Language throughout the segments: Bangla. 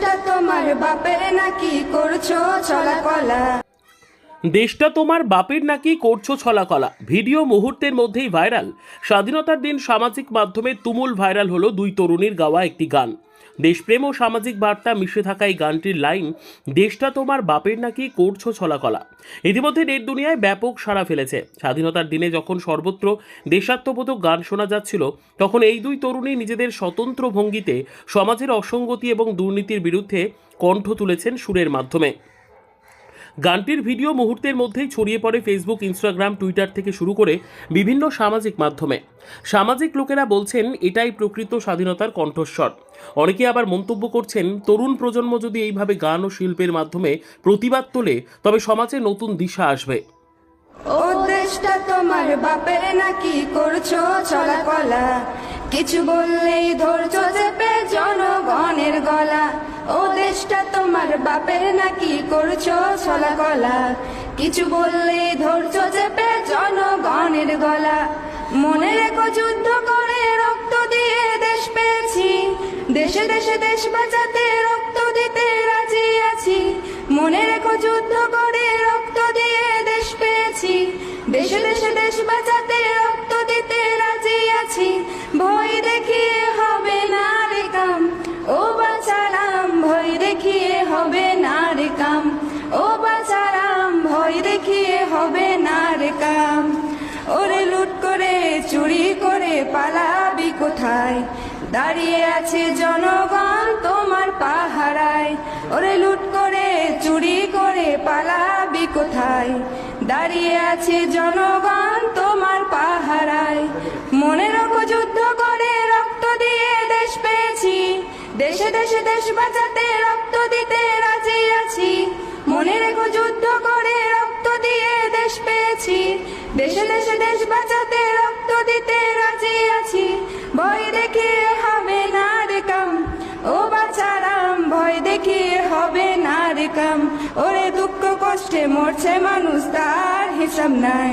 দেশটা তোমার বাপের নাকি করছো চলাকলা। দেশটা তোমার বাপের নাকি করছো ছলাকলা। ভিডিও মুহূর্তের মধ্যেই ভাইরাল। স্বাধীনতার দিন সামাজিক মাধ্যমে তুমুল ভাইরাল হলো দুই তরুণীর গাওয়া একটি গান। দেশপ্রেম ও সামাজিক বার্তা মিশে থাকা এই গানটির লাইন, দেশটা তোমার বাপের নাকি করছো ছলাকলা, ইতিমধ্যে নেট দুনিয়ায় ব্যাপক সাড়া ফেলেছে। স্বাধীনতার দিনে যখন সর্বত্র দেশাত্মবোধক গান শোনা যাচ্ছিল, তখন এই দুই তরুণী নিজেদের স্বতন্ত্র ভঙ্গিতে সমাজের অসঙ্গতি এবং দুর্নীতির বিরুদ্ধে কণ্ঠ তুলেছেন সুরের মাধ্যমে। গানটির ভিডিও মুহূর্তের মধ্যেই ছড়িয়ে পড়ে ফেসবুক, ইনস্টাগ্রাম, টুইটার থেকে শুরু করে বিভিন্ন সামাজিক মাধ্যমে। সামাজিক লোকেরা বলছেন এটাই প্রকৃত স্বাধীনতার কণ্ঠস্বর। অনেকে আবার মন্তব্য করছেন, তরুণ প্রজন্ম যদি এইভাবে গান ও শিল্পের মাধ্যমে প্রতিবাদ তোলে, তবে সমাজে নতুন দিশা আসবে। ও দেশটা তোমার বাপের নাকি করছো চলাকলা, কিছু বললেই ধরছো চেপে জনগণের গলা। ও দেশটা তোমার বাপের নাকি করছো চলাকলা, কিছু বললেই ধরছো চেপে জনগণের গলা। মনে রেখো যুদ্ধ করে রক্ত দিয়ে দেশ পেয়েছি, দেশে দেশে দেশ বাঁচাতে রক্ত দিতে রাজি আছি। মনে রেখো যুদ্ধ করে রক্ত দিয়ে দেশ পেয়েছি, দেশে দেশে দেশ বাঁচাতে রক্ত দিতে রাজি আছি। ভয় দেখিয়ে হবে না রে কাম, ও বাঁচারাম, ভয় দেখিয়ে হবে না রে কাম, ও বাঁচারাম, ভয় দেখিয়ে হবে না রে কাম। ওরে লুট করে চুরি করে পালাবি কোথায়, দাঁড়িয়ে আছে জনগণ তোমার পাহারায়। ওরে লুট করে চুরি করে পালাবি কোথায়, দাঁড়িয়ে আছে জনগণ তোমার পাহারায়। মনে রাখো যুদ্ধ করে রক্ত দিয়ে দেশ পেয়েছি, দেশে দেশে দেশ বাঁচাতে রক্ত দিতে রাজি আছি। মনে রেখো যুদ্ধ করে রক্ত দিয়ে দেশ পেয়েছি, দেশে দেশে দেশ বাঁচাতে রক্ত দিতে রাজি আছি। ভয় দেখিয়ে হবে না রে কাম, ও বাঁচারাম, ভয় দেখিয়ে হবে না রে কাম। ওরে দুঃখ কষ্টে মরছে মানুষ, তার হিসাব নাই।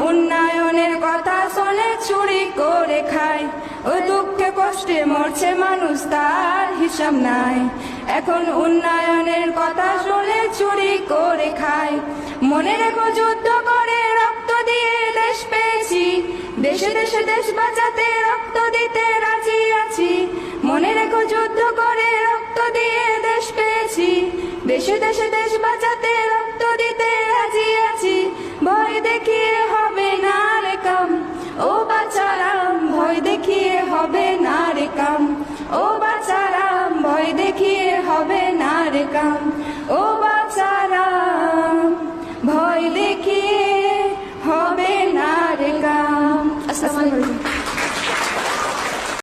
উন্নয়নের কথা শোনে চুরি করে খায়, ও দুঃখে কষ্টে মরছে মানুষ, তার হিসাব নাই। এখন উন্নয়নের কথা শুনে চুরি করে খায়। মনে রেখো যুদ্ধ করে রক্ত দিয়ে দেশ পেয়েছি, দেশে দেশে দেশ বাঁচাতে রক্ত দিতে রাজি আছি। মনে রেখো যুদ্ধ করে রক্ত দিয়ে দেশ পেয়েছি, দেশে দেশে দেশ বাঁচাতে রক্ত দিতে রাজি আছি। ভয় দেখিয়ে হবে না রে কাম, ও বাঁচারাম, ভয় দেখিয়ে হবে না রে কাম, ও বাঁচারাম, ভয় দেখিয়ে হবে না রে কাম, ও